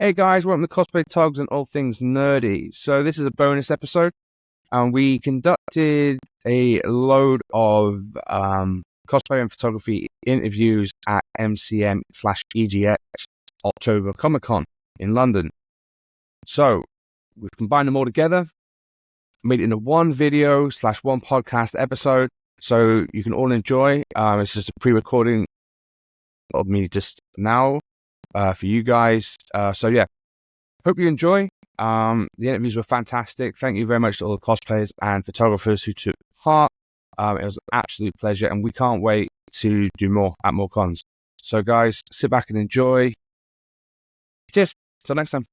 Hey guys, welcome to Cosplay Tugs and All Things Nerdy. So this is a bonus episode, and we conducted a load of cosplay and photography interviews at MCM/EGX October Comic Con in London. So we've combined them all together, made it into one video / one podcast episode, so you can all enjoy. It's just a pre-recording of me just now for you guys. So yeah, hope you enjoy. The interviews were fantastic. Thank you very much to all the cosplayers and photographers who took part. It was an absolute pleasure, and we can't wait to do more at more cons. So guys, sit back and enjoy. Cheers. Till next time.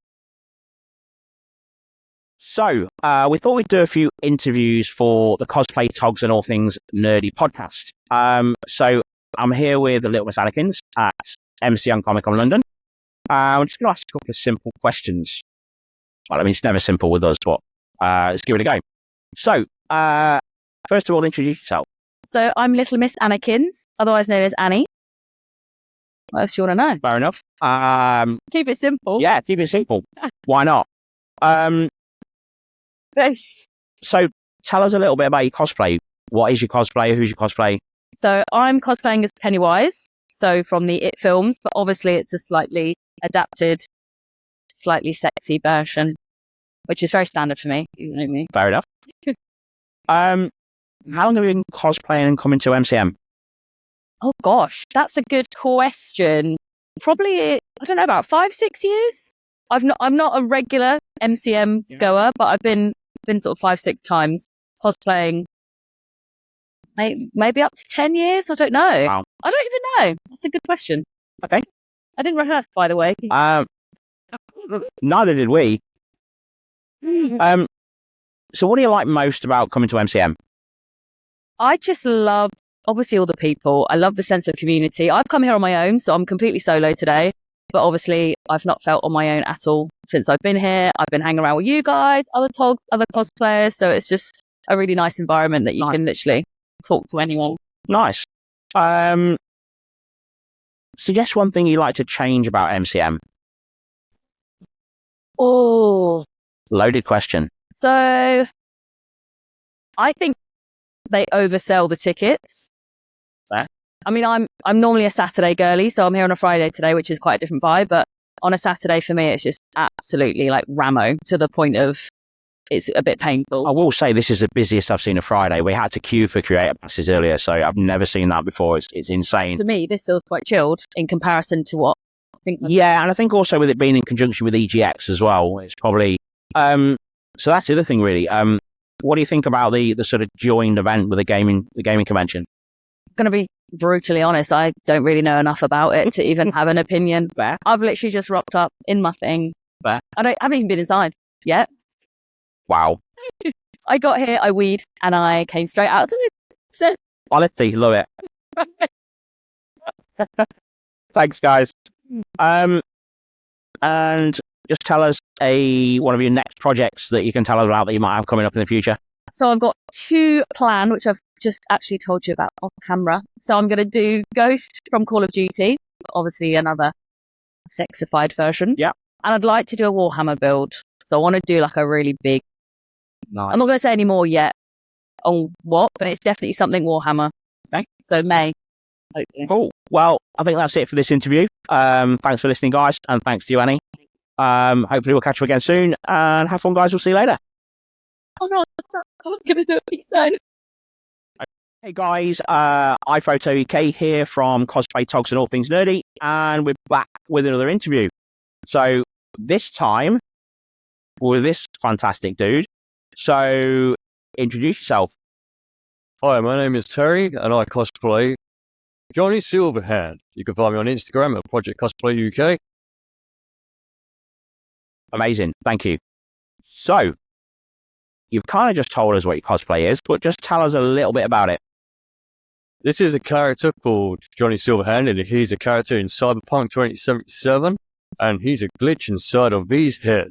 So, we thought we'd do a few interviews for the Cosplay Togs and All Things Nerdy podcast. So I'm here with the Little Miss Anakins at MCM Comic Con London. I'm just going to ask a couple of simple questions. Well, I mean, it's never simple with us, but let's give it a go. So, first of all, introduce yourself. So I'm Little Miss Anakins, otherwise known as Annie. What else do you want to know? Fair enough. Keep it simple. Yeah, keep it simple. Why not? So tell us a little bit about your cosplay. What is your cosplay? Who's your cosplay? So I'm cosplaying as Pennywise, so from the It films, but obviously it's a slightly adapted, slightly sexy version, which is very standard for me. You know me. Fair enough. How long have you been cosplaying and coming to MCM? Oh gosh, that's a good question. Probably, I don't know, about 5-6 years. I'm not a regular MCM goer, but I've been sort of 5-6 times cosplaying. Maybe up to 10 years. I don't know. Wow. I don't even know. That's a good question. Okay. I didn't rehearse, by the way. Neither did we. So what do you like most about coming to MCM? I just love, obviously, all the people. I love the sense of community. I've come here on my own, so I'm completely solo today. But obviously, I've not felt on my own at all since I've been here. I've been hanging around with you guys, other cosplayers. So it's just a really nice environment that you can literally talk to anyone. Nice. Suggest one thing you like to change about MCM. Oh, Loaded question. so I think they oversell the tickets. Fair. I mean, I'm normally a Saturday girly, so I'm here on a Friday today, which is quite a different vibe. But on a Saturday for me, it's just absolutely like Ramo to the point of it's a bit painful. I will say this is the busiest I've seen a Friday. We had to queue for creator passes earlier, so I've never seen that before. It's insane. To me, this feels quite chilled in comparison to what I think. Yeah, and I think also with it being in conjunction with EGX as well, it's probably so that's the other thing really. What do you think about the sort of joined event with the gaming convention? I'm going to be brutally honest, I don't really know enough about it to even have an opinion. Fair. I've literally just rocked up in my thing. Fair. I haven't even been inside yet. Wow. I got here, I weed, and I came straight out to it. Honestly, love it. Thanks, guys. And just tell us one of your next projects that you can tell us about that you might have coming up in the future. So I've got 2 planned, which I've just actually told you about off camera. So I'm going to do Ghost from Call of Duty, obviously another sexified version. Yeah. And I'd like to do a Warhammer build. So I want to do like a really big. Nice. I'm not going to say any more yet on what, but it's definitely something Warhammer. Okay. So May. Hopefully. Cool. Well, I think that's it for this interview. Thanks for listening, guys, and thanks to you, Annie. Hopefully we'll catch you again soon, and have fun, guys. We'll see you later. Oh no, I'm going to do it soon. Hey guys, iPhoto EK here from Cosplay Togs and All Things Nerdy, and we're back with another interview. So this time with this fantastic dude. So introduce yourself. Hi, my name is Terry, and I cosplay Johnny Silverhand. You can find me on Instagram at Project Cosplay UK. Amazing, thank you. So, you've kind of just told us what your cosplay is, but just tell us a little bit about it. This is a character called Johnny Silverhand, and he's a character in Cyberpunk 2077, and he's a glitch inside of V's head.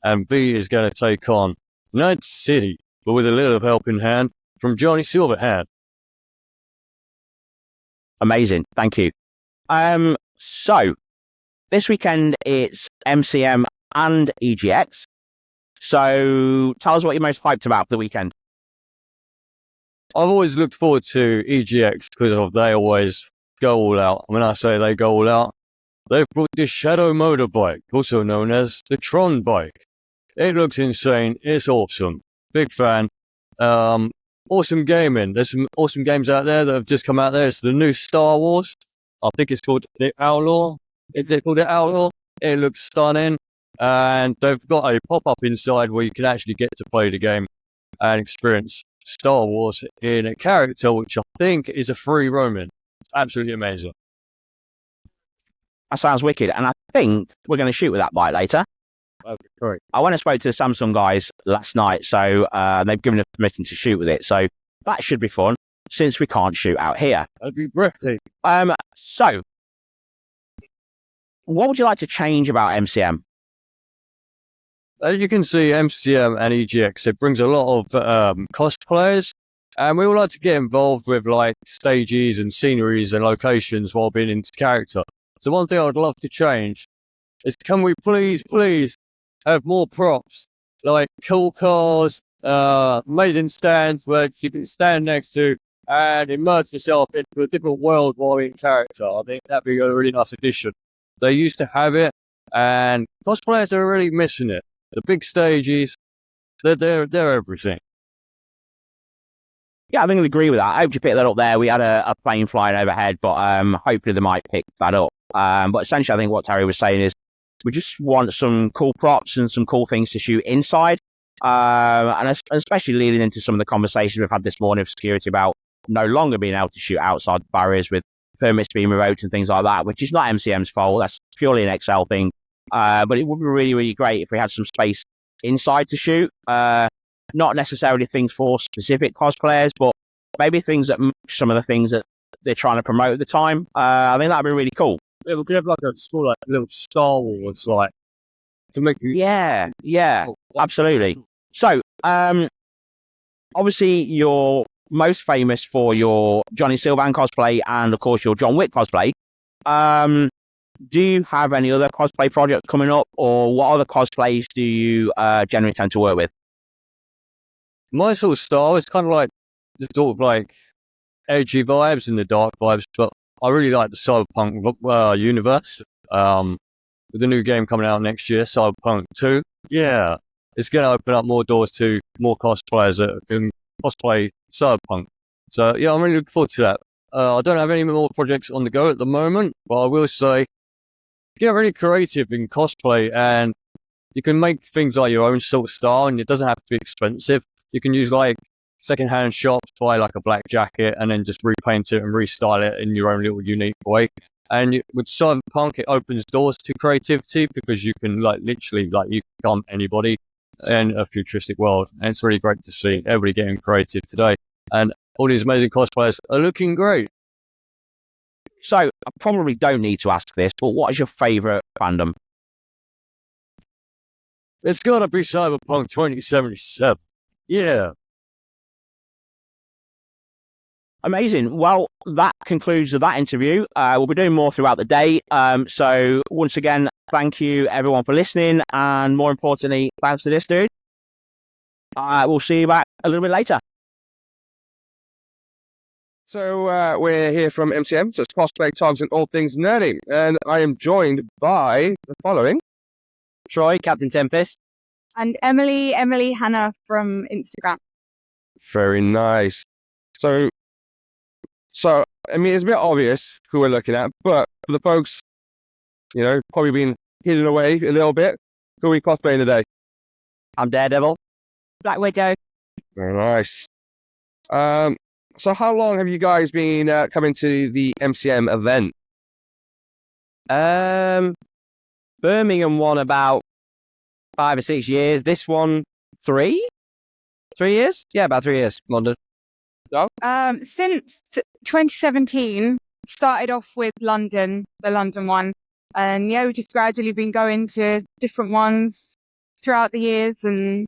And V is going to take on Night City, but with a little helping hand from Johnny Silverhand. Amazing, thank you. So, this weekend it's MCM and EGX. So tell us what you're most hyped about for the weekend. I've always looked forward to EGX because they always go all out. When I say they go all out, they've brought the Shadow motorbike, also known as the Tron bike. It looks insane. It's awesome. Big fan. Awesome gaming. There's some awesome games out there that have just come out there. It's the new Star Wars. I think it's called the Outlaw. Is it called the Outlaw? It looks stunning. And they've got a pop-up inside where you can actually get to play the game and experience Star Wars in a character, which I think is a free roaming. It's absolutely amazing. That sounds wicked. And I think we're going to shoot with that bike later. Okay, great. I went and spoke to the Samsung guys last night, so they've given us permission to shoot with it. So that should be fun, since we can't shoot out here. That'd be breathtaking. So what would you like to change about MCM? As you can see, MCM and EGX, it brings a lot of cosplayers, and we all like to get involved with like stages and sceneries and locations while being into character. So one thing I would love to change is, can we please have more props, like cool cars, amazing stands where you can stand next to and immerse yourself into a different world while in character. I think that'd be a really nice addition. They used to have it, and cosplayers are really missing it. The big stages, they're everything. Yeah, I think I agree with that. I hope you picked that up there. We had a plane flying overhead, but hopefully they might pick that up. But essentially, I think what Terry was saying is we just want some cool props and some cool things to shoot inside. And especially leading into some of the conversations we've had this morning with security about no longer being able to shoot outside barriers with permits being revoked and things like that, which is not MCM's fault. That's purely an XL thing. But it would be really, really great if we had some space inside to shoot. Not necessarily things for specific cosplayers, but maybe things that match some of the things that they're trying to promote at the time. I think that'd be really cool. Yeah, we could have like a small, like little Star Wars, like to make you. Yeah, absolutely. So, obviously, you're most famous for your Johnny Silverhand cosplay and, of course, your John Wick cosplay. Do you have any other cosplay projects coming up, or what other cosplays do you generally tend to work with? My sort of style is kind of like the sort of like edgy vibes and the dark vibes, but I really like the cyberpunk universe. With the new game coming out next year, Cyberpunk 2, yeah, it's going to open up more doors to more cosplayers that can cosplay Cyberpunk. So yeah, I'm really looking forward to that. I don't have any more projects on the go at the moment, but I will say, get really creative in cosplay, and you can make things like your own sort of style, and it doesn't have to be expensive. You can use like second-hand shops, buy like a black jacket, and then just repaint it and restyle it in your own little unique way. And with Cyberpunk, it opens doors to creativity because you can like literally like you can become anybody in a futuristic world, and it's really great to see everybody getting creative today. And all these amazing cosplayers are looking great. So, I probably don't need to ask this, but what is your favourite fandom? It's got to be Cyberpunk 2077. Yeah. Amazing. Well, that concludes that interview. We'll be doing more throughout the day. So, once again, thank you everyone for listening, and more importantly, thanks to this dude. We'll see you back a little bit later. So we're here from MCM, so it's Cosplay, Togs, and all things nerdy. And I am joined by the following. Troy, Captain Tempest. And Emily Hannah from Instagram. Very nice. So I mean, it's a bit obvious who we're looking at, but for the folks, you know, probably been hidden away a little bit, who are we cosplaying today? I'm Daredevil. Black Widow. Very nice. So how long have you guys been coming to the MCM event? Birmingham one about 5 or 6 years. This one, 3? 3 years? Yeah, about 3 years. London. Since 2017, started off with London, the London one. And yeah, we've just gradually been going to different ones throughout the years. And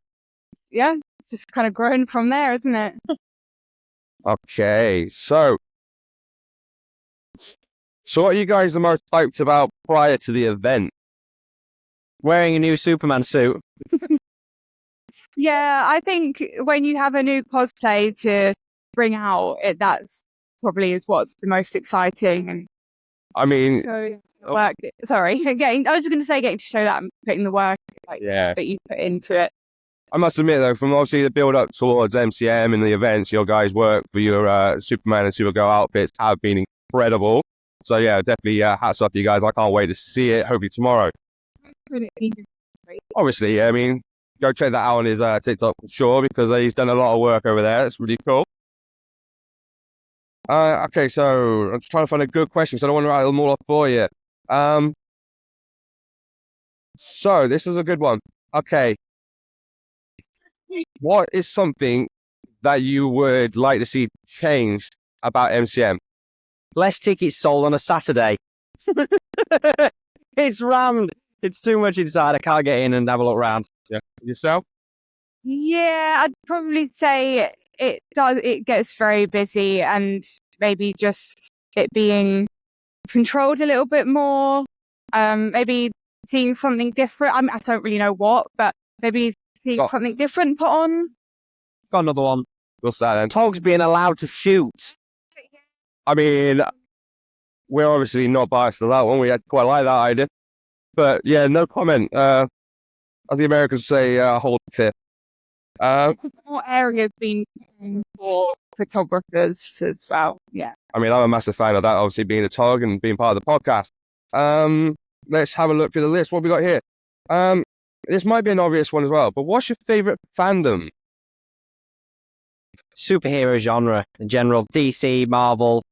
yeah, just kind of grown from there, isn't it? Okay, so So what are you guys the most hyped about prior to the event? Wearing a new Superman suit. Yeah, I think when you have a new cosplay to bring out, that's probably is what's the most exciting. And I mean, work. Sorry, I was just going to say getting to show that and putting the work yeah. that you put into it. I must admit, though, from obviously the build-up towards MCM and the events, your guys' work for your Superman and Supergirl outfits have been incredible. So, yeah, definitely hats off to you guys. I can't wait to see it, hopefully tomorrow. Obviously, I mean, go check that out on his TikTok for sure, because he's done a lot of work over there. It's really cool. Okay, so I'm just trying to find a good question, so I don't want to write them all off for you. So, this was a good one. Okay. What is something that you would like to see changed about MCM? Less tickets sold on a Saturday. It's rammed. It's too much inside. I can't get in and have a look around. Yeah. Yourself? Yeah, I'd probably say it does. It gets very busy, and maybe just it being controlled a little bit more. Maybe seeing something different. I don't really know what, but maybe seeing something different put on. Got another one. What's that then? Togs being allowed to shoot. I mean, we're obviously not biased to that one. We had quite like that idea. But yeah, no comment. As the Americans say, hold fifth. More areas being for photographers as well. Yeah. I mean, I'm a massive fan of that, obviously being a TOG and being part of the podcast. Let's have a look through the list. What have we got here? This might be an obvious one as well, but what's your favorite fandom? Superhero genre in general. DC, Marvel.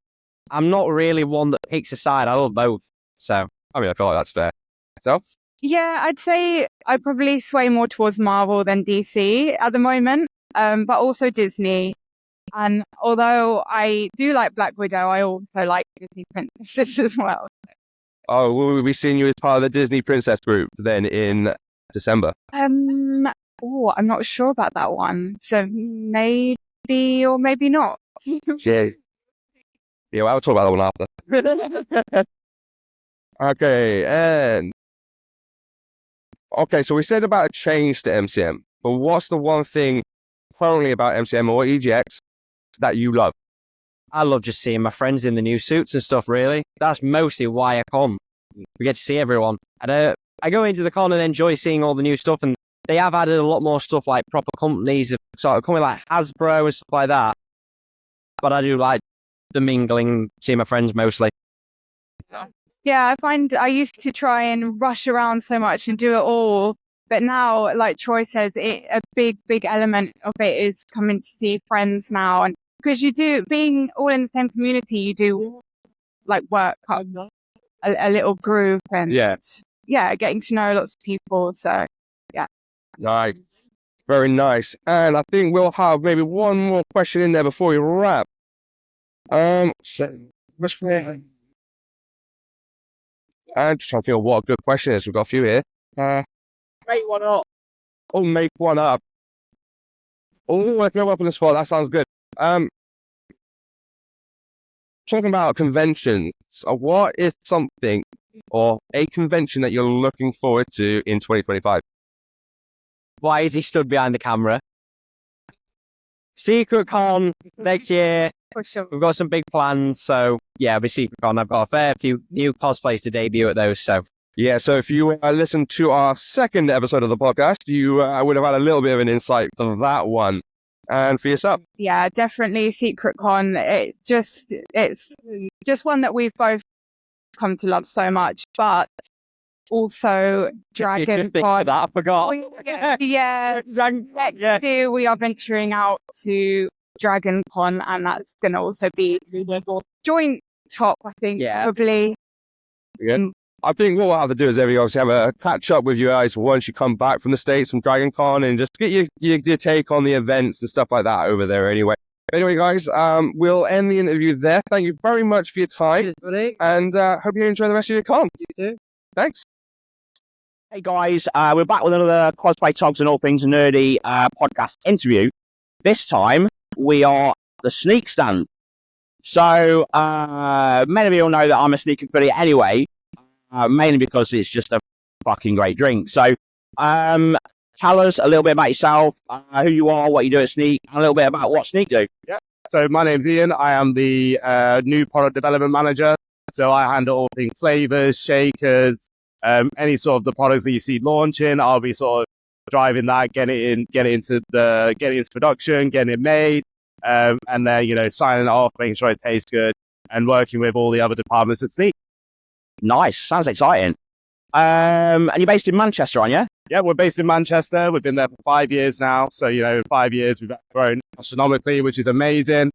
I'm not really one that picks a side. I love both. So, I mean, I feel like that's fair. So? Yeah, I'd say I probably sway more towards Marvel than DC at the moment, but also Disney. And although I do like Black Widow, I also like Disney princesses as well. Oh, will we be seeing you as part of the Disney Princess group then in December? I'm not sure about that one. So maybe or maybe not. Yeah. Yeah, well, I'll talk about that one after. Okay, and... Okay, so we said about a change to MCM, but what's the one thing currently about MCM or EGX that you love? I love just seeing my friends in the new suits and stuff, really. That's mostly why I come. We get to see everyone. And I go into the con and enjoy seeing all the new stuff, and they have added a lot more stuff, like proper companies, sort of coming like Hasbro and stuff like that. But I do like the mingling, seeing my friends mostly. Yeah, I find I used to try and rush around so much and do it all. But now, like Troy says, a big element of it is coming to see friends now. And because you do, being all in the same community, you do like work up a little group and getting to know lots of people. So, yeah. Nice. Very nice. And I think we'll have maybe one more question in there before we wrap. So let's play. I'm just trying to think of what a good question is. We've got a few here. Make one up. Oh, make one up. Oh, I go up on the spot. That sounds good. Talking about conventions, what is something or a convention that you're looking forward to in 2025? Why is he stood behind the camera? Secret Con next year. For sure. We've got some big plans, so yeah, it'll be Secret Con. I've got a fair few new cosplays to debut at those, so. Yeah, so if you listened to our second episode of the podcast, you would have had a little bit of an insight for that one. And for yourself? Yeah, definitely Secret Con. It's just one that we've both come to love so much, but also Dragon Con. That I forgot. Yeah, next year we are venturing out to Dragon Con, and that's going to also be joint top, I think, probably. Yeah. I think what we'll have to do is obviously have a catch up with you guys once you come back from the States from Dragon Con and just get your take on the events and stuff like that over there anyway. Anyway, guys, we'll end the interview there. Thank you very much for your time. And hope you enjoy the rest of your con. You too. Thanks. Hey guys, we're back with another Cosplay Togs and All Things Nerdy podcast interview. This time, we are at the Sneak Stand. So, many of you will know that I'm a sneak affiliate anyway, mainly because it's just a fucking great drink. So, tell us a little bit about yourself, who you are, what you do at Sneak, and a little bit about what Sneak do. Yeah. So my name's Ian. I am the new product development manager. So I handle all things flavors, shakers, any sort of the products that you see launching. I'll be sort of driving that, getting into production, getting it made, and then signing it off, making sure it tastes good, and working with all the other departments at Sneak. Nice, sounds exciting. And you're based in Manchester, aren't you? Yeah, we're based in Manchester. We've been there for 5 years now. So, in 5 years, we've grown astronomically, which is amazing.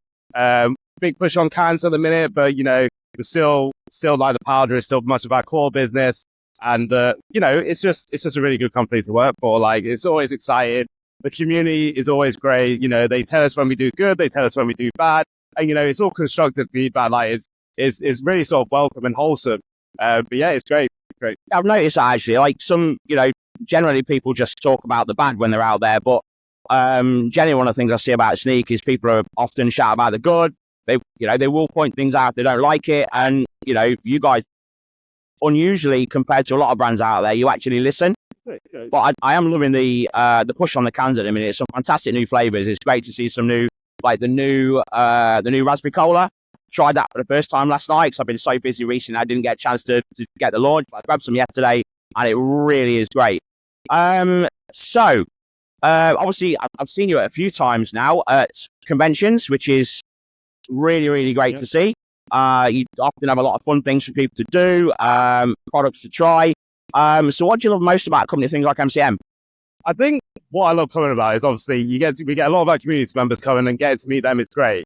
Big push on cans at the minute, but, we're still like the powder is still much of our core business. And, it's just a really good company to work for. Like, it's always exciting. The community is always great. They tell us when we do good. They tell us when we do bad. And, it's all constructive feedback. Like, it's really sort of welcome and wholesome. But yeah, it's great. Great. I've noticed that actually, like some, generally people just talk about the bad when they're out there, but generally one of the things I see about Sneak is people are often shout about the good. They will point things out if they don't like it, and you guys, unusually compared to a lot of brands out there, you actually listen. But I am loving the push on the cans at the minute. Some fantastic new flavors. It's great to see some new, like the new raspberry cola. Tried that for the first time last night because I've been so busy recently. I didn't get a chance to get the launch. I grabbed some yesterday, and it really is great. So obviously, I've seen you a few times now at conventions, which is really, really great to see. You often have a lot of fun things for people to do, products to try. So what do you love most about company things like MCM? I think what I love coming about is obviously we get a lot of our community members coming and getting to meet them. It's great.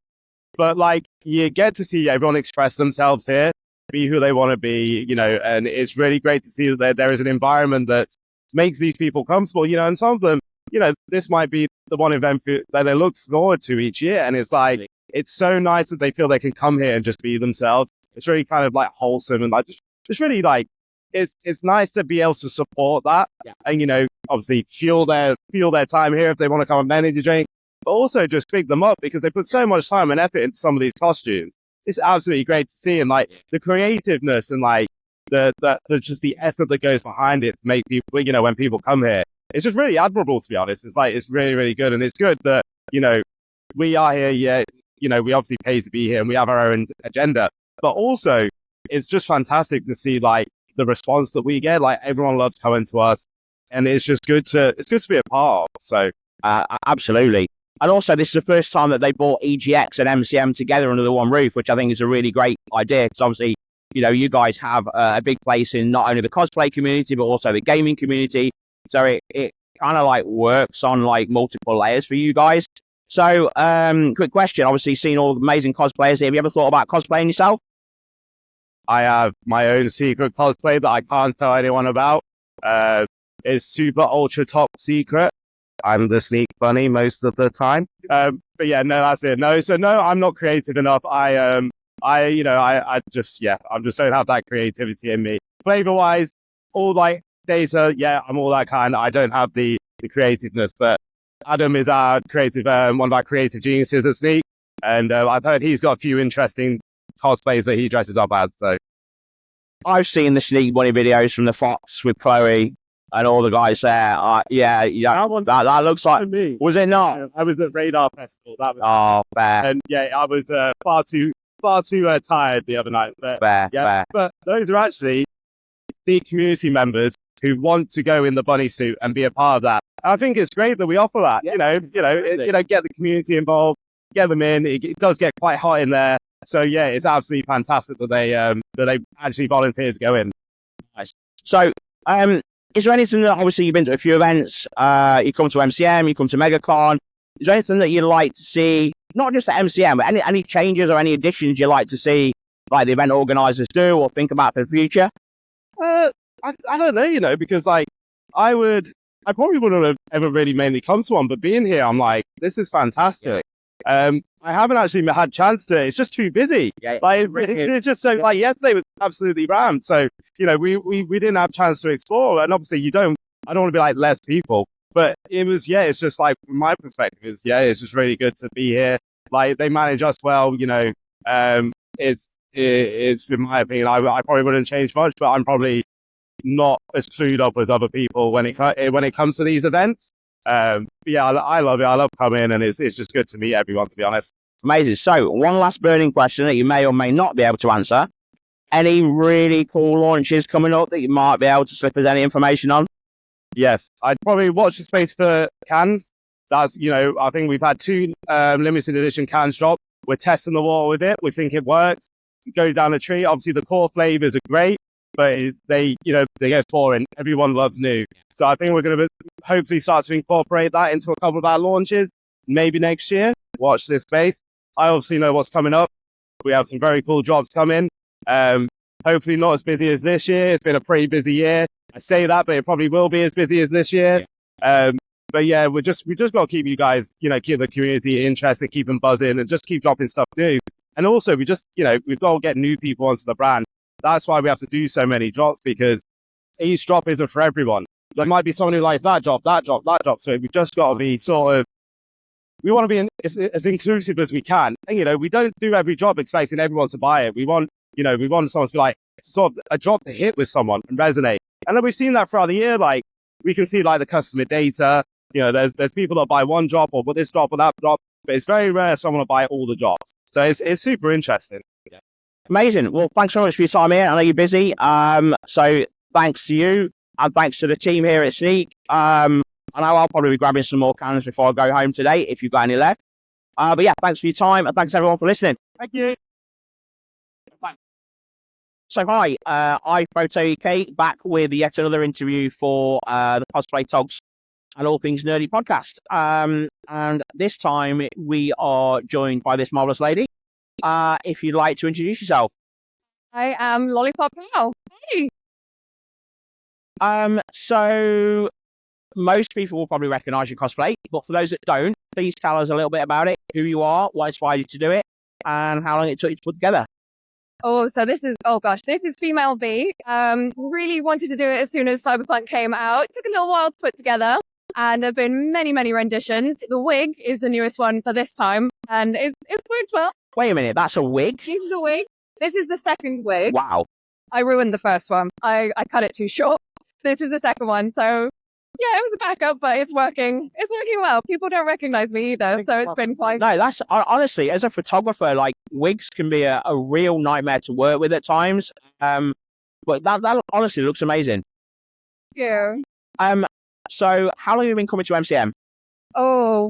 But like you get to see everyone express themselves here, be who they want to be, and it's really great to see that there is an environment that makes these people comfortable, and some of them, this might be the one event that they look forward to each year. And it's like, it's so nice that they feel they can come here and just be themselves. It's really kind of like wholesome and like, just really like, it's nice to be able to support that. Yeah. And, obviously fuel their time here if they want to come and manage a drink. But also just pick them up because they put so much time and effort into some of these costumes. It's absolutely great to see, and like the creativeness and like the just the effort that goes behind it to make people, when people come here, it's just really admirable, to be honest. It's like it's really, really good, and it's good that we are here. Yeah, we obviously pay to be here, and we have our own agenda. But also, it's just fantastic to see like the response that we get. Like everyone loves coming to us, and it's just good to be a part of. So absolutely. And also, this is the first time that they brought EGX and MCM together under the one roof, which I think is a really great idea. Because obviously, you guys have a big place in not only the cosplay community, but also the gaming community. So it kind of like works on like multiple layers for you guys. So, quick question. Obviously, seen all the amazing cosplayers here. Have you ever thought about cosplaying yourself? I have my own secret cosplay that I can't tell anyone about. It's super ultra top secret. I'm the Sneak bunny most of the time. But yeah, no, that's it. No, I'm not creative enough. I just don't have that creativity in me. Flavor wise, all like data, yeah, I'm all that kind. I don't have the creativeness, but Adam is our creative, one of our creative geniuses at Sneak. And I've heard he's got a few interesting cosplays that he dresses up as. So I've seen the Sneak bunny videos from the Fox with Chloe. And all the guys there, yeah, that looks like me. Was it not? I was at Radar Festival. That was fair. And yeah, I was far too tired the other night. But, fair. But those are actually the community members who want to go in the bunny suit and be a part of that. And I think it's great that we offer that. Yeah, get the community involved, get them in. It does get quite hot in there. So yeah, it's absolutely fantastic that they actually volunteer to go in. Nice. So is there anything that, obviously you've been to a few events, you come to MCM, you come to MegaCon, is there anything that you'd like to see, not just at MCM, but any changes or any additions you'd like to see, like the event organisers do or think about for the future? I don't know, because like I probably wouldn't have ever really mainly come to one, but being here, I'm like, this is fantastic. I haven't actually had chance to. It's just too busy. Yeah, like it's just so like yesterday was absolutely rammed. So we didn't have chance to explore. And obviously I don't want to be like less people, but it was it's just like from my perspective it's just really good to be here. Like they manage us well. It's in my opinion, I probably wouldn't change much, but I'm probably not as clued up as other people when it comes to these events. Yeah, I love it. I love coming, and it's just good to meet everyone, to be honest. Amazing. So, one last burning question that you may or may not be able to answer. Any really cool launches coming up that you might be able to slip us any information on? Yes, I'd probably watch the space for cans. That's, I think we've had 2 limited edition cans drop. We're testing the water with it. We think it works. Go down the tree. Obviously, the core flavors are great, but they get boring. Everyone loves new. So I think we're going to hopefully start to incorporate that into a couple of our launches, maybe next year. Watch this space. I obviously know what's coming up. We have some very cool drops coming. Hopefully not as busy as this year. It's been a pretty busy year. I say that, but it probably will be as busy as this year. But yeah, we just got to keep you guys, keep the community interested, keep them buzzing, and just keep dropping stuff new. And also, we've got to get new people onto the brand. That's why we have to do so many drops, because each drop isn't for everyone. There might be someone who likes that drop. So we've just got to be we want to be as inclusive as we can. And, we don't do every drop expecting everyone to buy it. We want someone to be like, sort of a drop to hit with someone and resonate. And then we've seen that throughout the year. Like, we can see like the customer data. There's people that buy one drop or this drop or that drop, but it's very rare someone will buy all the drops. So it's super interesting. Yeah. Amazing. Well, thanks so much for your time here. I know you're busy. So thanks to you and thanks to the team here at Sneak. I know I'll probably be grabbing some more cans before I go home today, if you've got any left. But yeah, thanks for your time and thanks everyone for listening. Thank you. So hi, I Photo UK back with yet another interview for the Cosplay Togs and All Things Nerdy podcast. And this time we are joined by this marvelous lady. If you'd like to introduce yourself. I am Lollipop Now. Hey. So most people will probably recognise your cosplay, but for those that don't, please tell us a little bit about it, who you are, what inspired you to do it, and how long it took you to put together. This is Female B. Really wanted to do it as soon as Cyberpunk came out. It took a little while to put together, and there have been many, many renditions. The wig is the newest one for this time, and it's worked well. Wait a minute, that's a wig? This is a wig. This is the second wig. Wow. I ruined the first one. I cut it too short. This is the second one, so yeah, it was a backup, but it's working. It's working well. People don't recognize me either, so it's been quite... No, that's honestly, as a photographer, like, wigs can be a real nightmare to work with at times. But that honestly looks amazing. Yeah. So how long have you been coming to MCM?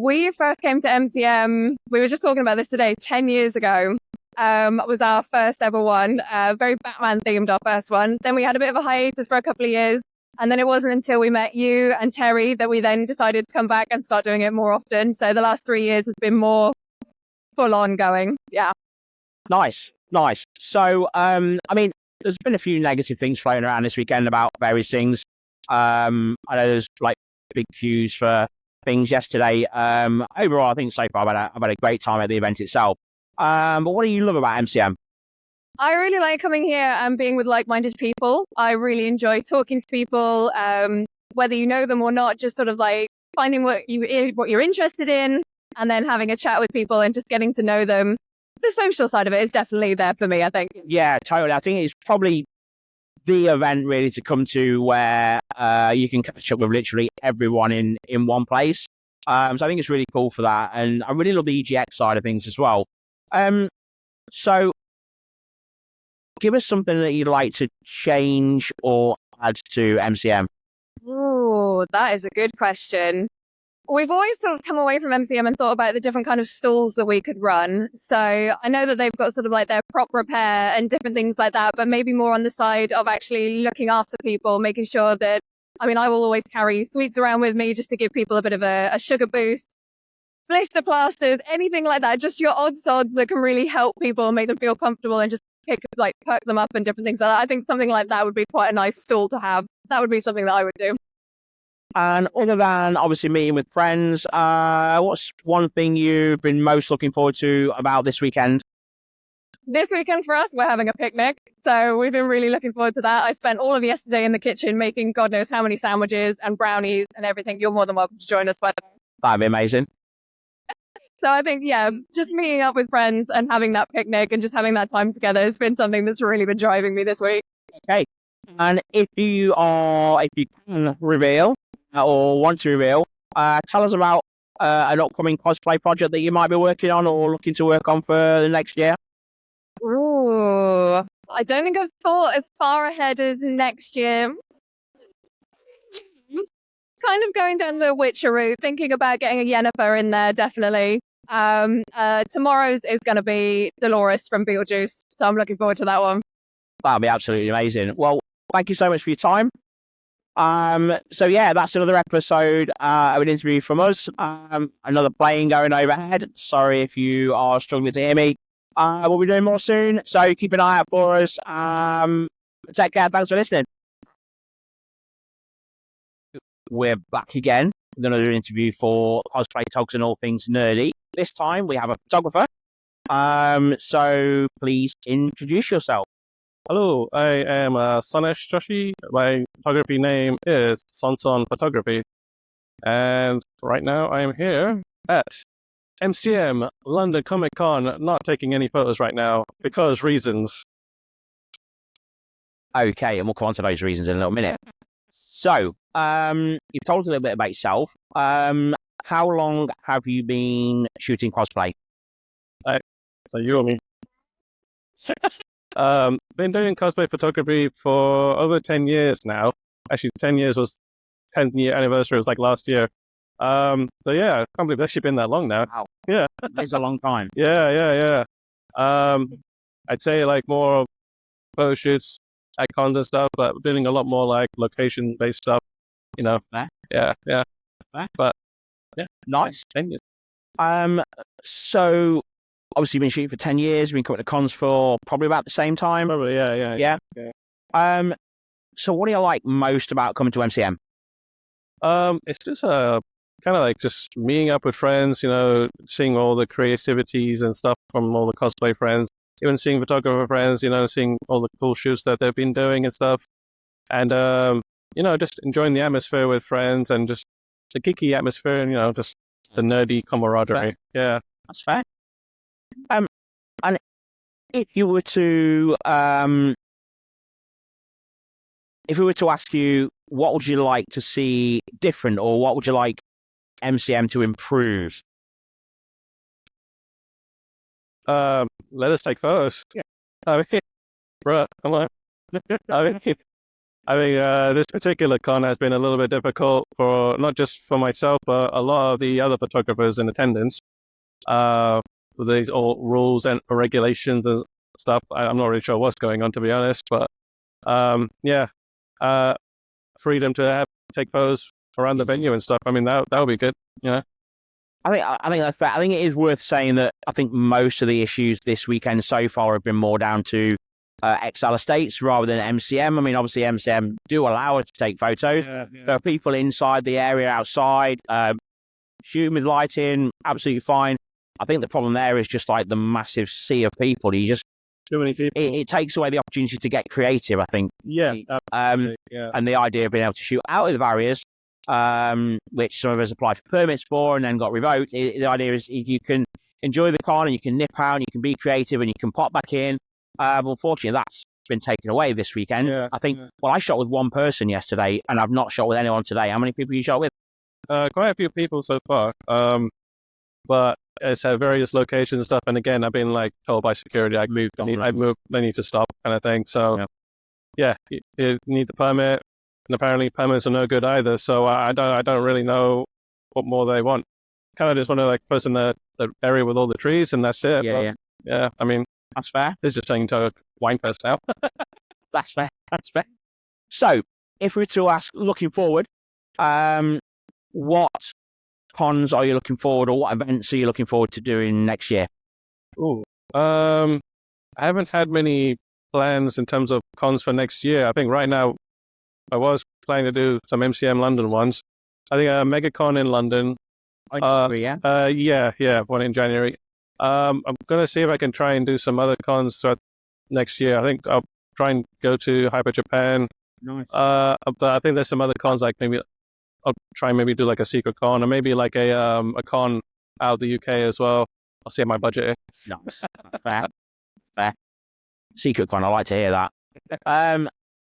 We first came to MCM, we were just talking about this today, 10 years ago. Was our first ever one. Very Batman themed, our first one. Then we had a bit of a hiatus for a couple of years. And then it wasn't until we met you and Terry that we then decided to come back and start doing it more often. So the last 3 years has been more full on going. Yeah. Nice. So, there's been a few negative things floating around this weekend about various things. I know there's like big queues for things yesterday. Overall, I think so far I've had a great time at the event itself. But what do you love about MCM? I really like coming here and being with like-minded people. I really enjoy talking to people, whether you know them or not, just sort of like finding what you're interested in and then having a chat with people and just getting to know them. The social side of it is definitely there for me, I think. Yeah, totally. I think it's probably the event really to come to where you can catch up with literally everyone in one place. So I think it's really cool for that. And I really love the EGX side of things as well. So give us something that you'd like to change or add to MCM. Ooh, that is a good question. We've always sort of come away from MCM and thought about the different kind of stalls that we could run. So I know that they've got sort of like their prop repair and different things like that, but maybe more on the side of actually looking after people, making sure that, I will always carry sweets around with me just to give people a bit of a sugar boost. Blister plasters, anything like that, just your odds that can really help people, make them feel comfortable and just perk them up and different things like that. I think something like that would be quite a nice stall to have. That would be something that I would do. And other than obviously meeting with friends, what's one thing you've been most looking forward to about this weekend? This weekend for us, we're having a picnic. So we've been really looking forward to that. I spent all of yesterday in the kitchen making God knows how many sandwiches and brownies and everything. You're more than welcome to join us. That'd be amazing. So I think, yeah, just meeting up with friends and having that picnic and just having that time together has been something that's really been driving me this week. Okay. And if you can reveal or want to reveal, tell us about an upcoming cosplay project that you might be working on or looking to work on for the next year. Ooh, I don't think I've thought as far ahead as next year. Kind of going down the Witcher route, thinking about getting a Yennefer in there, definitely. Tomorrow's is going to be Dolores from Beetlejuice, so I'm looking forward to that one. That'll be absolutely amazing. Well, thank you so much for your time. So yeah, that's another episode of an interview from us. Another plane going overhead. Sorry if you are struggling to hear me. We'll be doing more soon, so keep an eye out for us. Take care. Thanks for listening. We're back again with another interview for Cosplay Talks and All Things Nerdy. This time we have a photographer. So please introduce yourself. Hello, I am Sanesh Joshi. My photography name is Sonson Photography. And right now I am here at MCM, London Comic Con, not taking any photos right now because reasons. Okay, and we'll come on to those reasons in a little minute. So, you've told us a little bit about yourself. How long have you been shooting cosplay? So you or me? Been doing cosplay photography for over 10 years now. Actually, 10 years was 10th year anniversary. It was like last year. So yeah, I can't believe it's actually been that long now. Wow. Yeah. It's a long time. Yeah. I'd say like more photo shoots, icons and stuff, but doing a lot more like location-based stuff, you know. Fair. Yeah. Fair. But yeah, Nice. 10 years. So obviously you've been shooting for 10 years, you've been coming to cons for probably about the same time. Probably, yeah. Yeah. So what do you like most about coming to MCM? It's just kind of like just meeting up with friends, you know, seeing all the creativities and stuff from all the cosplay friends, even seeing photographer friends, you know, seeing all the cool shoots that they've been doing and stuff. And, you know, just enjoying the atmosphere with friends and just the geeky atmosphere and, you know, just the nerdy camaraderie. Yeah. That's fair. And if we were to ask you, what would you like to see different, or what would you like MCM to improve? Let us take photos. Yeah. I mean, bruh, come on. I mean, this particular con has been a little bit difficult for not just for myself, but a lot of the other photographers in attendance. With these all rules and regulations and stuff. I'm not really sure what's going on, to be honest, but freedom to take photos around the venue and stuff. I mean, that would be good, you know. I think that's fair. I think it is worth saying that I think most of the issues this weekend so far have been more down to XL Estates rather than MCM. I mean, obviously MCM do allow us to take photos. Yeah. There are people inside the area outside, shooting with lighting, absolutely fine. I think the problem there is just like the massive sea of people. You just Too many people. it takes away the opportunity to get creative, I think. Yeah. And the idea of being able to shoot out of the barriers, which some of us applied for permits for and then got revoked. The idea is you can enjoy the con and you can nip out and you can be creative and you can pop back in. Unfortunately, that's been taken away this weekend. Yeah, I think, yeah. well, I shot with one person yesterday and I've not shot with anyone today. How many people you shot with? Quite a few people so far. But it's at various locations and stuff. And again, I've been like told by security, I moved, they need to stop kind of thing. So yeah, you need the permit. And apparently permits are no good either. So I don't really know what more they want. Kind of just want to like post in the area with all the trees and that's it. Yeah. I mean, That's fair. it's just turning into a wine fest now. That's fair. That's fair. So, if we were to ask, looking forward, what cons are you looking forward, or what events are you looking forward to doing next year? Ooh. I haven't had many plans in terms of cons for next year. I think right now I was planning to do some MCM London ones. I think MegaCon in London. Yeah, one in January. I'm going to see if I can try and do some other cons throughout next year. I think I'll try and go to Hyper Japan. Nice. But I think there's some other cons, like maybe I'll try and maybe do like a secret con or maybe like a con out of the UK as well. I'll see what my budget is. Nice. Fair. Secret Con, I like to hear that.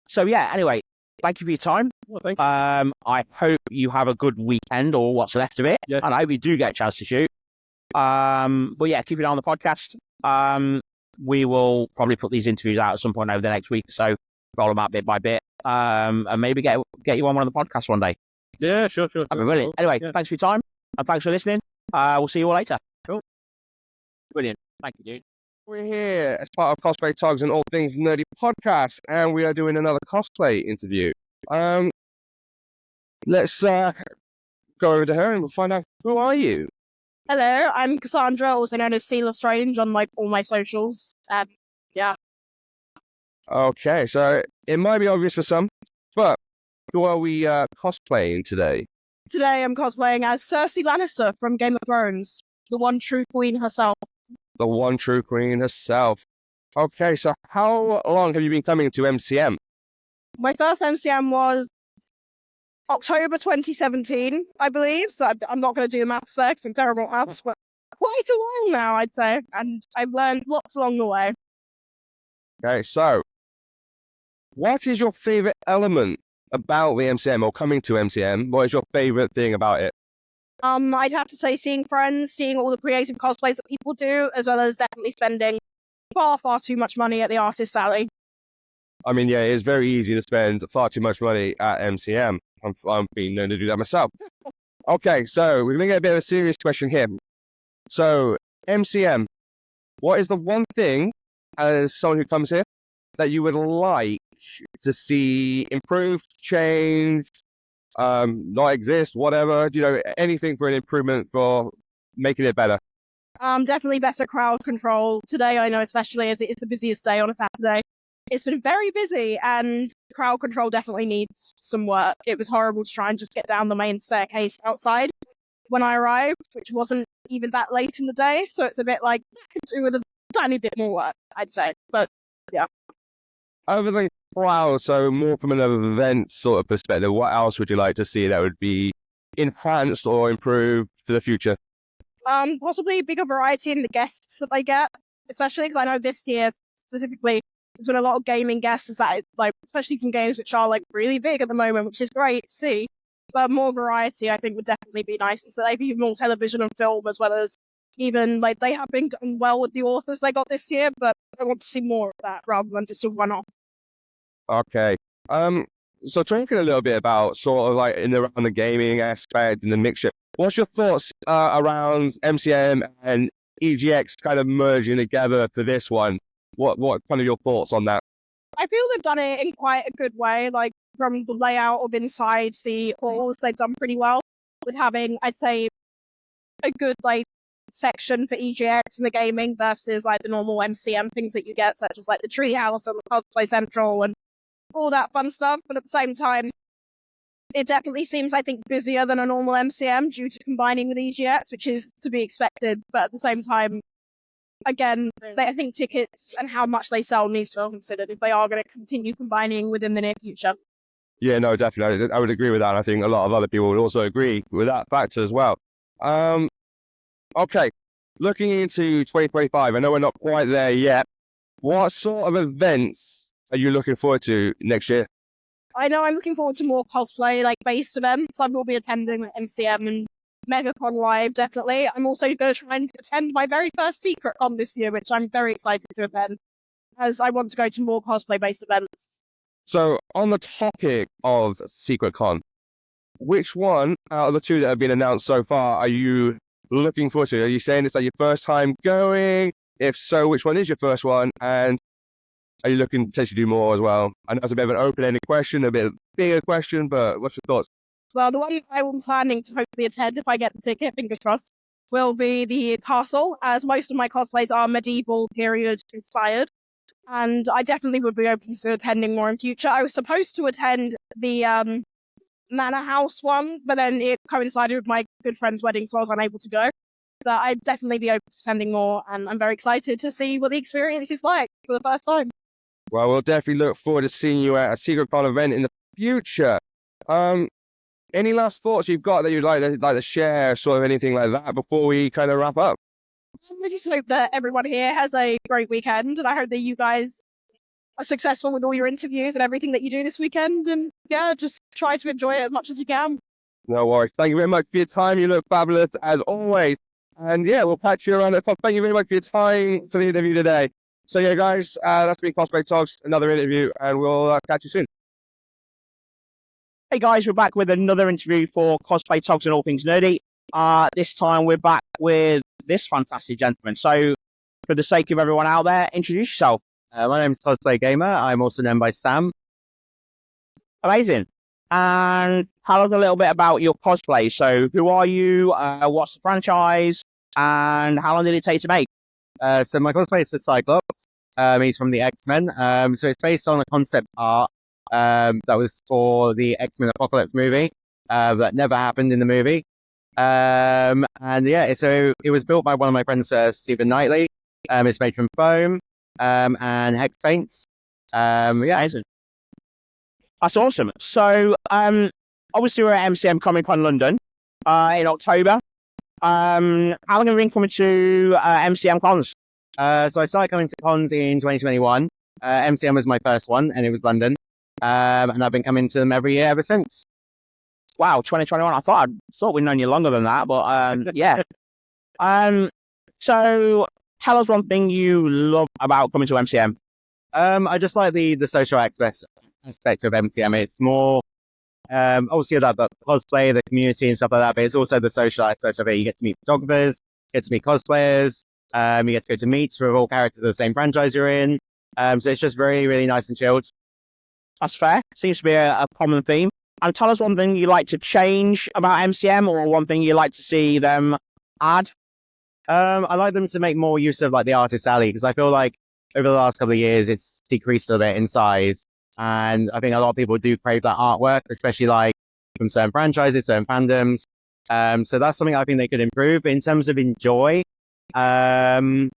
So yeah, anyway, thank you for your time. Well, thank you. I hope you have a good weekend or what's left of it. Yeah. And I hope you do get a chance to shoot. But yeah, keep it on the podcast. We will probably put these interviews out at some point over the next week or so, roll them out bit by bit, and maybe get you on one of the podcasts one day. Yeah, sure. That'd be brilliant. Anyway, Thanks for your time, and thanks for listening. We'll see you all later. Cool. Brilliant. Thank you, dude. We're here as part of Cosplay Togs and All Things Nerdy podcast, and we are doing another cosplay interview. Let's go over to her and we'll find out, who are you? Hello, I'm Cassandra, also known as Sealer Strange on like all my socials. Okay, so it might be obvious for some, but who are we cosplaying today? Today I'm cosplaying as Cersei Lannister from Game of Thrones, the one true queen herself. The one true queen herself. Okay, so how long have you been coming to MCM? My first MCM was October 2017, I believe, so I'm not going to do the maths there because I'm terrible at maths, but quite a while now, I'd say, and I've learned lots along the way. Okay, so what is your favorite element about the MCM or coming to MCM? What is your favorite thing about it? I'd have to say seeing friends, seeing all the creative cosplays that people do, as well as definitely spending far, far too much money at the artist alley. I mean, yeah, it's very easy to spend far too much money at MCM. I'm being known to do that myself. Okay, so we're going to get a bit of a serious question here. So, MCM, what is the one thing, as someone who comes here, that you would like to see improved, changed, not exist, whatever, anything for an improvement for making it better? Definitely better crowd control. Today, I know, especially as it is the busiest day on a Saturday, it's been very busy, and crowd control definitely needs some work. It was horrible to try and just get down the main staircase outside when I arrived, which wasn't even that late in the day, so it's a bit like, I could do with a tiny bit more work, I'd say. But, yeah. Other than crowd, so more from an event sort of perspective, what else would you like to see that would be enhanced or improved for the future? Possibly bigger variety in the guests that they get, especially because I know this year specifically there's been a lot of gaming guests that, like, especially from games which are like really big at the moment, which is great to see. But more variety, I think, would definitely be nice. So they've even more television and film, as well as even like they have been going well with the authors they got this year. But I want to see more of that rather than just a one-off. Okay. So talking a little bit about sort of like around the gaming aspect and the mixture, what's your thoughts around MCM and EGX kind of merging together for this one? What kind of your thoughts on that? I feel they've done it in quite a good way. Like from the layout of inside the halls, they've done pretty well with having, I'd say, a good like section for EGX and the gaming versus like the normal MCM things that you get, such as like the Treehouse and the Cosplay Central and all that fun stuff. But at the same time, it definitely seems, I think, busier than a normal MCM due to combining with EGX, which is to be expected. But at the same time, again, I think tickets and how much they sell needs to be considered if they are going to continue combining within the near future. Yeah, no, definitely. I would agree with that. I think a lot of other people would also agree with that factor as well. Okay, looking into 2025, I know we're not quite there yet. What sort of events are you looking forward to next year? I know I'm looking forward to more cosplay, like based events. I will be attending like MCM and MegaCon Live, definitely. I'm also going to try and attend my very first Secret Con this year, which I'm very excited to attend, as I want to go to more cosplay-based events. So, on the topic of Secret Con, which one out of the two that have been announced so far are you looking forward to? Are you saying it's like your first time going? If so, which one is your first one? And are you looking to potentially do more as well? I know it's a bit of an open-ended question, a bit bigger question, but what's your thoughts? Well, the one I'm planning to hopefully attend if I get the ticket, fingers crossed, will be the castle, as most of my cosplays are medieval period inspired. And I definitely would be open to attending more in future. I was supposed to attend the Manor House one, but then it coincided with my good friend's wedding, so I was unable to go. But I'd definitely be open to attending more, and I'm very excited to see what the experience is like for the first time. Well, we'll definitely look forward to seeing you at a Secret Con event in the future. any last thoughts you've got that you'd like to share, sort of anything like that, before we kind of wrap up? I just hope that everyone here has a great weekend, and I hope that you guys are successful with all your interviews and everything that you do this weekend. And yeah, just try to enjoy it as much as you can. No worries. Thank you very much for your time. You look fabulous as always. And yeah, we'll catch you around the top. Thank you very much for your time for the interview today. So yeah, guys, that's been Cosplay Talks, another interview, and we'll catch you soon. Hey guys, we're back with another interview for Cosplay Talks and All Things Nerdy. This time we're back with this fantastic gentleman. So, for the sake of everyone out there, introduce yourself. My name's Cosplay Gamer. I'm also known by Sam. Amazing. And tell us a little bit about your cosplay. So, who are you? What's the franchise? And how long did it take to make? So my cosplay is for Cyclops. He's from the X-Men. So it's based on a concept art that was for the X-Men Apocalypse movie that never happened in the movie. And yeah, so it was built by one of my friends, Stephen Knightley. It's made from foam and hex paints. Yeah. That's awesome. So, obviously we're at MCM Comic Con London in October. How long have you been coming to MCM cons? So I started coming to cons in 2021. MCM was my first one, and it was London. And I've been coming to them every year ever since. Wow, 2021. I thought we'd known you longer than that, but yeah. So tell us one thing you love about coming to MCM. I just like the social aspect of MCM. It's more obviously about the cosplay, the community and stuff like that, but it's also the social aspect of it. You get to meet photographers, get to meet cosplayers, you get to go to meets with all characters of the same franchise you're in. So it's just very, really nice and chilled. That's fair. Seems to be a common theme. And tell us one thing you like to change about MCM, or one thing you like to see them add. I like them to make more use of like the artist alley, because I feel like over the last couple of years it's decreased a bit in size, and I think a lot of people do crave that artwork, especially like from certain franchises, certain fandoms. So that's something I think they could improve in terms of enjoy, and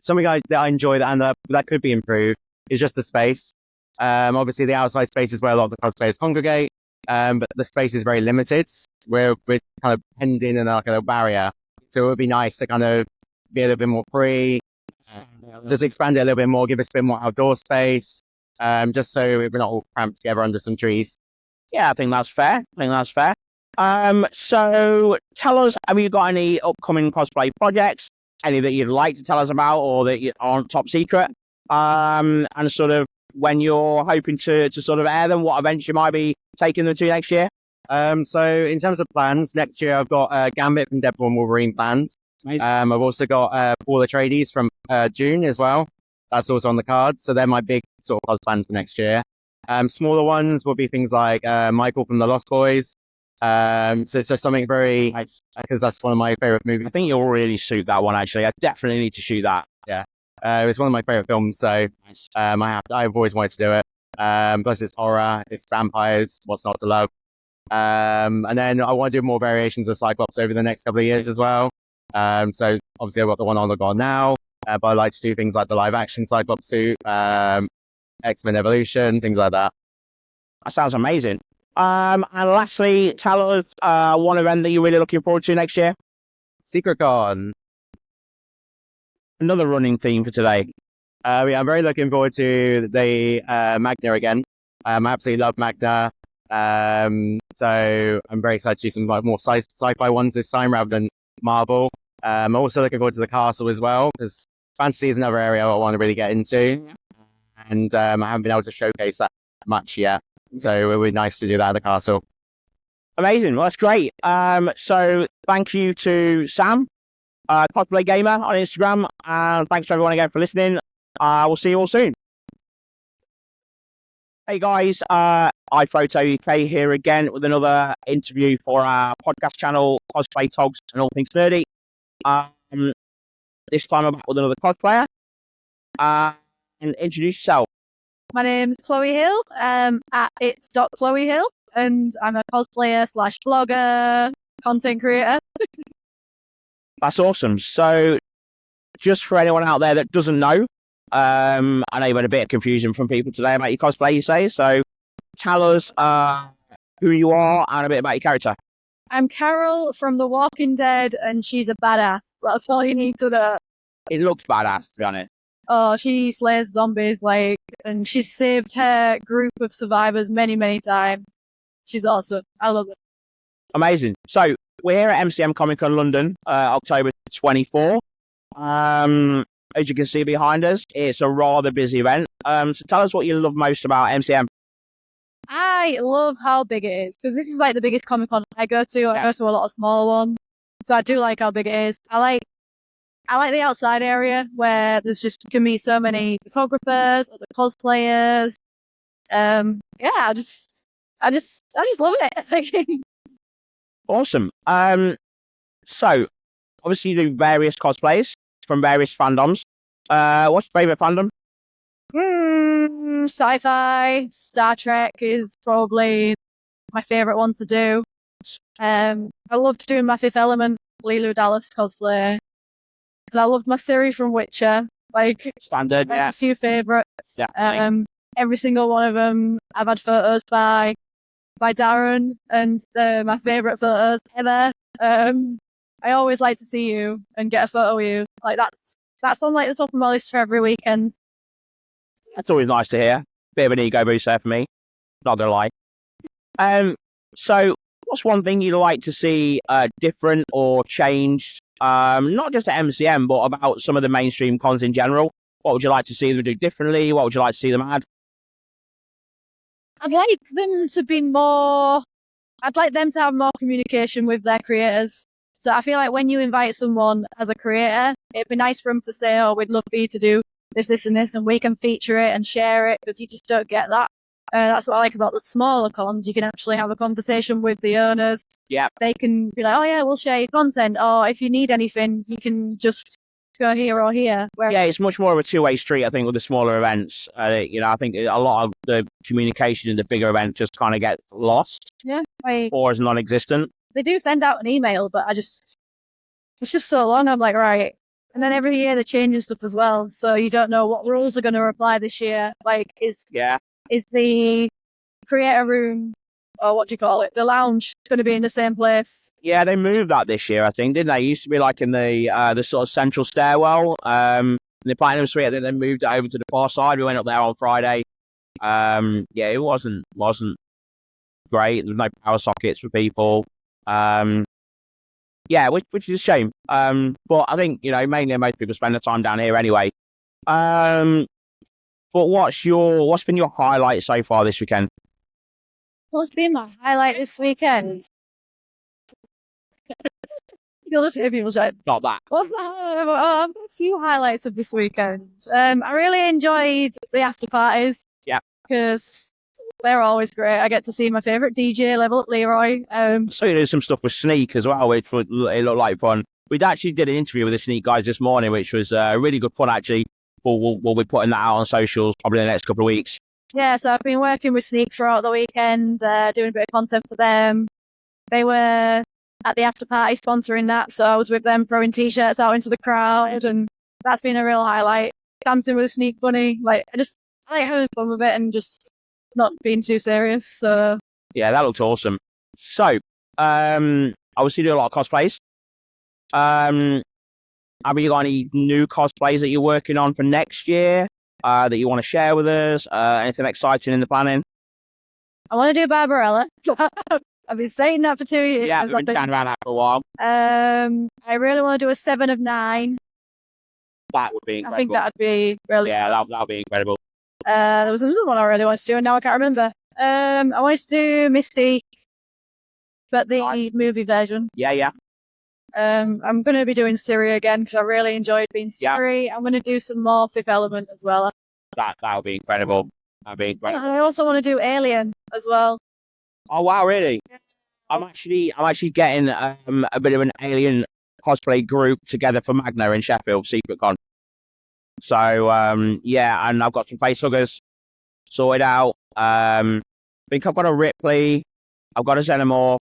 something that I enjoy that could be improved is just the space. Obviously the outside space is where a lot of the cosplayers congregate, but the space is very limited. We're kind of penned in like a barrier. So it would be nice to kind of be a little bit more free, just expand it a little bit more, give us a bit more outdoor space, just so we're not all cramped together under some trees. Yeah, I think that's fair. So tell us, have you got any upcoming cosplay projects? Any that you'd like to tell us about, or that aren't top secret? And sort of when you're hoping to sort of air them, what events you might be taking them to next year? So in terms of plans, next year I've got Gambit from Deadpool and Wolverine plans. I've also got Paul Atreides from June as well. That's also on the card. So they're my big sort of plans for next year. Smaller ones will be things like Michael from The Lost Boys. So it's just something very, because that's one of my favorite movies. I think you'll really suit that one, actually. I definitely need to shoot that. Yeah. It's one of my favorite films, so I've always wanted to do it. Plus it's horror, it's vampires, what's not to love. And then I want to do more variations of Cyclops over the next couple of years as well. So obviously I've got the one on the go now, but I like to do things like the live action Cyclops suit, X-Men Evolution, things like that. That sounds amazing. And lastly, tell us one event that you're really looking forward to next year. Secret Con. Another running theme for today. Yeah, I'm very looking forward to the Magna again. I absolutely love Magna. So I'm very excited to do some like more sci-fi ones this time rather than Marvel. I'm also looking forward to the castle as well, because fantasy is another area I want to really get into, and I haven't been able to showcase that much yet. So it would be nice to do that at the castle. Amazing. Well, that's great. So thank you to Sam, Cosplay Gamer on Instagram, and thanks to everyone again for listening. We'll see you all soon. Hey guys, iPhoto UK here again with another interview for our podcast channel, Cosplay Togs and All Things Nerdy. This time I'm back with another cosplayer. And introduce yourself. My name's Chloe Hill, at it's.Chloe Hill, and I'm a cosplayer / blogger, content creator. That's awesome. So, just for anyone out there that doesn't know, I know you've had a bit of confusion from people today about your cosplay, you say, so tell us who you are and a bit about your character. I'm Carol from The Walking Dead, and she's a badass. That's all you need to know. It looks badass, to be honest. Oh, she slays zombies, and she's saved her group of survivors many, many times. She's awesome. I love it. Amazing. So, we're here at MCM Comic Con London, October 24. As you can see behind us, it's a rather busy event. So tell us what you love most about MCM. I love how big it is, because this is like the biggest Comic Con I go to. I go to a lot of smaller ones, so I do like how big it is. I like the outside area where there's just can be so many photographers, other cosplayers. I just love it. Awesome. So obviously you do various cosplays from various fandoms. What's your favorite fandom? Sci-fi, Star Trek is probably my favorite one to do. I loved doing my Fifth Element, Leeloo Dallas cosplay. And I loved my Siri from Witcher. Standard, yeah. A few favorites. Yeah. Every single one of them, I've had photos by Darren, and my favorite photos ever. I always like to see you and get a photo with you. That's on the top of my list for every weekend. That's always nice to hear. Bit of an ego boost there for me. Not gonna lie. So what's one thing you'd like to see different or changed? Not just at MCM, but about some of the mainstream cons in general. What would you like to see them do differently? What would you like to see them add? I'd like them to have more communication with their creators. So I feel like when you invite someone as a creator, it'd be nice for them to say, oh, we'd love for you to do this, and this, and we can feature it and share it, because you just don't get that. That's what I like about the smaller cons. You can actually have a conversation with the owners. Yeah. They can be like, oh yeah, we'll share your content. Or if you need anything, you can just go here or here. Yeah, it's much more of a two-way street, I think, with the smaller events. I think a lot of the communication in the bigger events just kind of gets lost. Yeah. Or is non-existent. They do send out an email, but it's just so long. I'm like, right. And then every year they're changing stuff as well. So you don't know what rules are going to apply this year. Is the creator room, or what do you call it, the lounge, going to be in the same place? Yeah, they moved that this year, I think, didn't they? It used to be in the sort of central stairwell. In the Platinum Suite, I think they moved it over to the far side. We went up there on Friday. It wasn't great. There was no power sockets for people. Which is a shame. But I think, mainly most people spend their time down here anyway. But what's been your highlight so far this weekend? What's been my highlight this weekend? You'll just hear people say, Not that. I've got a few highlights of this weekend. I really enjoyed the after parties. Yeah. Because they're always great. I get to see my favourite DJ, Level Up Leroy. So you did some stuff with Sneak as well, which it looked like fun. We actually did an interview with the Sneak guys this morning, which was really good fun, actually. We'll be putting that out on socials probably in the next couple of weeks. Yeah, so I've been working with Sneak throughout the weekend, doing a bit of content for them. They were at the after party sponsoring that, so I was with them throwing t-shirts out into the crowd, and that's been a real highlight. Dancing with a Sneak bunny, I like having fun with it and just not being too serious. So yeah, that looks awesome. So obviously you do a lot of cosplays. Have you got any new cosplays that you're working on for next year that you want to share with us? Anything exciting in the planning? I want to do Barbarella. I've been saying that for 2 years. Yeah, we've been chatting about that for a while. I really want to do a 7 of 9. That would be incredible. I think that'd be brilliant. Yeah, that would be incredible. There was another one I really wanted to do, and now I can't remember. I wanted to do Mystique, but the movie version. Yeah. I'm going to be doing Siri again because I really enjoyed being Siri. Yeah. I'm going to do some more Fifth Element as well. That would be incredible. That'd be incredible. And I also want to do Alien as well. Oh wow, really? Yeah. I'm actually getting a bit of an Alien cosplay group together for Magna in Sheffield, Secret Con. So and I've got some facehuggers sorted out. I think I've got a Ripley, I've got a Xenomorph,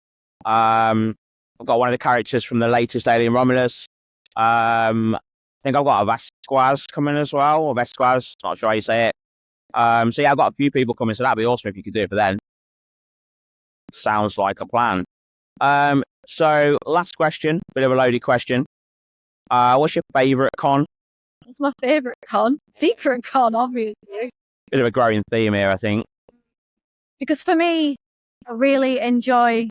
I've got one of the characters from the latest Alien Romulus. I think I've got a Vasquez coming as well, or Vasquez, not sure how you say it. So yeah, I've got a few people coming, so that'd be awesome if you could do it for then. Sounds like a plan. So last question, bit of a loaded question. What's your favourite con? What's my favourite con? Secret Con, obviously. Bit of a growing theme here, I think. Because for me, I really enjoy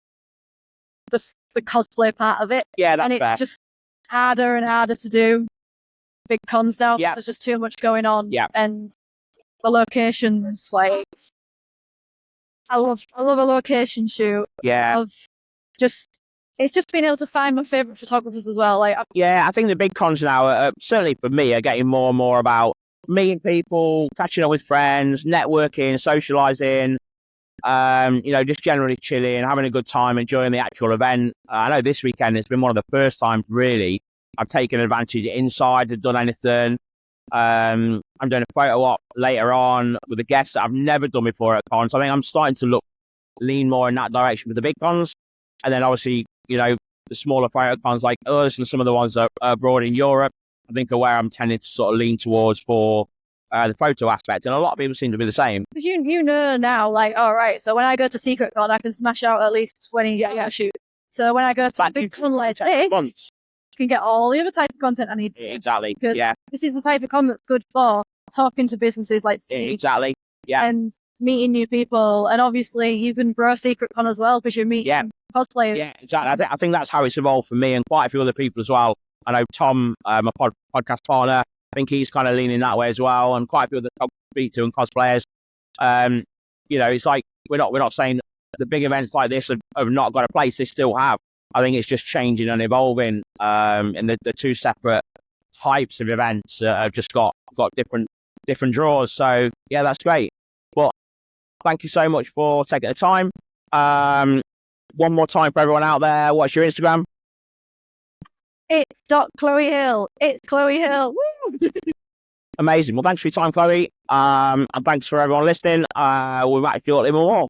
the cosplay part of it. Yeah, that's and it's fair. just harder and harder to do big cons now. Yeah. There's just too much going on. Yeah. And the locations, like, I love a location shoot. Yeah. It's just being able to find my favourite photographers as well. Like, Yeah, I think the big cons now, certainly for me, are getting more and more about meeting people, catching up with friends, networking, socialising, just generally chilling, having a good time, enjoying the actual event. I know this weekend it's been one of the first times, really, I've taken advantage inside, have done anything. I'm doing a photo op later on with a guest that I've never done before at cons. So I think I'm starting to lean more in that direction with the big cons. And then obviously, the smaller photo cons like us and some of the ones that are abroad in Europe, I think are where I'm tending to sort of lean towards for the photo aspect. And a lot of people seem to be the same. because you know now, like, all right, so when I go to Secret Con, I can smash out at least 20 shoots. So when I go to a big con like this, Months. I can get all the other type of content I need to. Exactly. Because Yeah, this is the type of con that's good for talking to businesses like Steve exactly. Yeah. and meeting new people. And obviously, you can grow Secret Con as well because you're meeting cosplayers. Yeah, exactly. I think that's how it's evolved for me and quite a few other people as well. I know Tom, my podcast partner, I think he's kind of leaning that way as well, and quite a few other top speak to and cosplayers. It's like we're not saying the big events like this have not got a place; they still have. I think it's just changing and evolving, and the two separate types of events have just got different draws. So yeah, that's great. But thank you so much for taking the time. One more time for everyone out there, what's your Instagram? It's Chloe Hill. It's Chloe Hill. Woo! Amazing. Well, thanks for your time, Chloe. And thanks for everyone listening. We'll be back shortly with more.